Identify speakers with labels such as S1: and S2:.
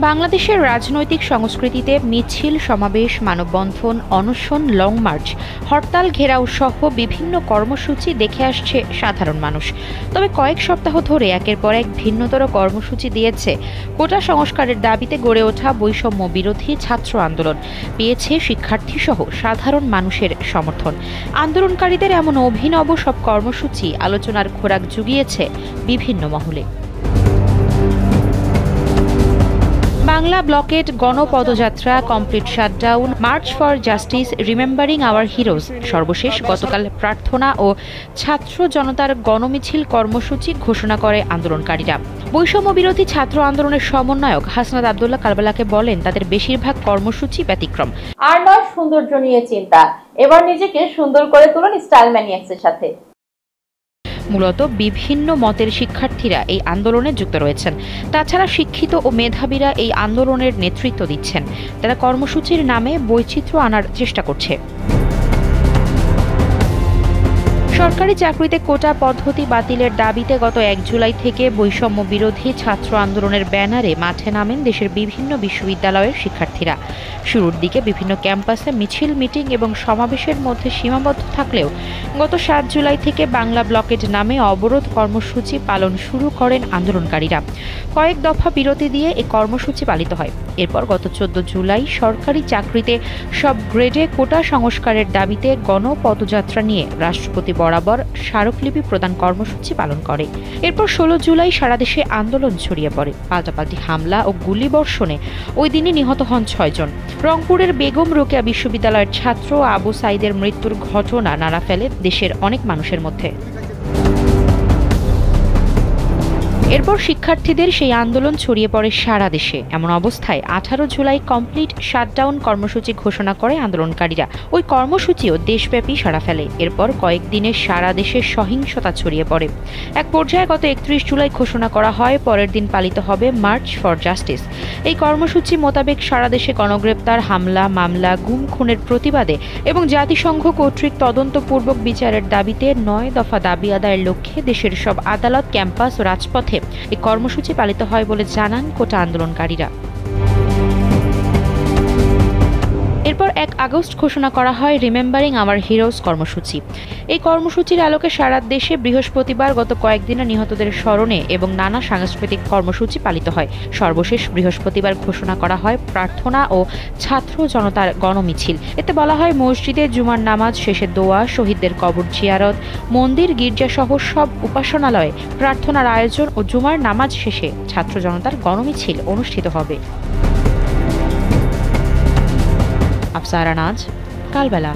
S1: বাংলাদেশের রাজনৈতিক সংস্কৃতিতে মিছিল, সমাবেশ, মানববন্ধন, অনশন, লং মার্চ, হরতাল ঘেরাও সহ বিভিন্ন কর্মসূচি দেখে আসছে সাধারণ মানুষ। তবে কয়েক সপ্তাহ ধরে একের পর এক ভিন্নতর কর্মসূচি দিয়েছে কোটা সংস্কারের দাবিতে গড়ে ওঠা বৈষম্য বিরোধী ছাত্র আন্দোলন। পেয়েছে শিক্ষার্থীসহ সাধারণ মানুষের সমর্থন। আন্দোলনকারীদের এমন অভিনব সব কর্মসূচি আলোচনার খোরাক জুগিয়েছে বিভিন্ন মহলে। বাংলা ব্লকেট, গণপদযাত্রা, complete shutdown, march for justice, remembering our heroes, সর্বশেষ গতকাল প্রার্থনা ও ছাত্র জনতার গণমিছিল কর্মসূচি ঘোষণা করে আন্দোলনকারীরা। বৈষম্য বিরোধী ছাত্র আন্দোলনের সমন্বয়ক হাসনাত আব্দুল্লাহ কারবালাকে বলেন, তাদের বেশিরভাগ কর্মসূচি ব্যতিক্রম।
S2: আর নয় সৌন্দর্য নিয়ে চিন্তা, এবার নিজেকে সুন্দর করে তুলুন স্টাইল ম্যানিয়াক্সের সাথে।
S1: মূলত বিভিন্ন মতের শিক্ষার্থীরা এই আন্দোলনে যুক্ত রয়েছেন। তাছাড়া শিক্ষিত ও মেধাবীরা এই আন্দোলনের নেতৃত্ব দিচ্ছেন। তারা কর্মসূচির নামে বৈচিত্র্য আনার চেষ্টা করছে। সরকারি চাকরিতে কোটা পদ্ধতি বাতিলের দাবিতে গত ১ জুলাই থেকে বৈষম্য বিরোধী ছাত্র আন্দোলনের ব্যানারে মাঠে নামেন দেশের বিভিন্ন বিশ্ববিদ্যালয়ের শিক্ষার্থীরা। শুরুর দিকে বিভিন্ন ক্যাম্পাসে মিছিল, মিটিং এবং সমাবেশের মধ্যে সীমাবদ্ধ থাকলেও গত ৭ জুলাই থেকে বাংলা ব্লকেট নামে অবরোধ কর্মসূচি পালন শুরু করেন আন্দোলনকারীরা। কয়েক দফা বিরতি দিয়ে এই কর্মসূচি পালিত হয়। এরপর গত ১৪ জুলাই সরকারি চাকরিতে সব গ্রেডে কোটা সংস্কারের দাবিতে গণপদযাত্রা নিয়ে রাষ্ট্রপতি বরাবর স্মারকলিপি প্রদান কর্মসূচি পালন করে। এরপর ১৬ জুলাই সারা দেশে আন্দোলন ছড়িয়ে পড়ে। পাল্টাপাল্টি হামলা ও গুলিবর্ষণে ওই দিনই নিহত হন ৬ জন। রংপুরের বেগম রোকেয়া বিশ্ববিদ্যালয়ের ছাত্র আবু সাইদের মৃত্যুর ঘটনা নাড়া ফেলে দেশের অনেক মানুষের মধ্যে। এরপর শিক্ষার্থীদের সেই আন্দোলন ছড়িয়ে পড়ে সারা দেশে। এমন অবস্থায় ১৮ জুলাই কমপ্লিট শাটডাউন কর্মসূচি ঘোষণা করে আন্দোলনকারীরা। ওই কর্মসূচিও দেশব্যাপী সাড়া ফেলে। এরপর কয়েকদিনে সারা দেশে সহিংসতা ছড়িয়ে পড়ে। এক পর্যায়ে গত ৩১ জুলাই ঘোষণা করা হয় পরের দিন পালিত হবে মার্চ ফর জাস্টিস। এই কর্মসূচি মোতাবেক সারা দেশে গণগ্রেপ্তার, হামলা, মামলা, গুম খুনের প্রতিবাদে এবং জাতিসংঘ কর্তৃক তদন্তপূর্বক বিচারের দাবিতে ৯ দফা দাবি আদায়ের লক্ষ্যে দেশের সব আদালত, ক্যাম্পাস ও রাজপথে এই কর্মসূচি পালিত হয় বলে জানান কোটা আন্দোলনকারীরা। এরপর ১ আগস্ট ঘোষণা করা হয় রিমেম্বারিং আওয়ার হিরোজ কর্মসূচি। এই কর্মসূচির আলোকে সারা দেশে বৃহস্পতিবার গত কয়েকদিনে নিহতদের স্মরণে এবং নানা সাংস্কৃতিক কর্মসূচি পালিত হয়। সর্বশেষ বৃহস্পতিবার ঘোষণা করা হয় প্রার্থনা ও ছাত্র জনতার গণমিছিল। এতে বলা হয়, মসজিদে জুমার নামাজ শেষে দোয়া, শহীদদের কবর জিয়ারত, মন্দির, গির্জাসহ সব উপাসনালয়ে প্রার্থনার আয়োজন ও জুমার নামাজ শেষে ছাত্র জনতার গণমিছিল অনুষ্ঠিত হবে। আফসারা নাজ, কালবেলা।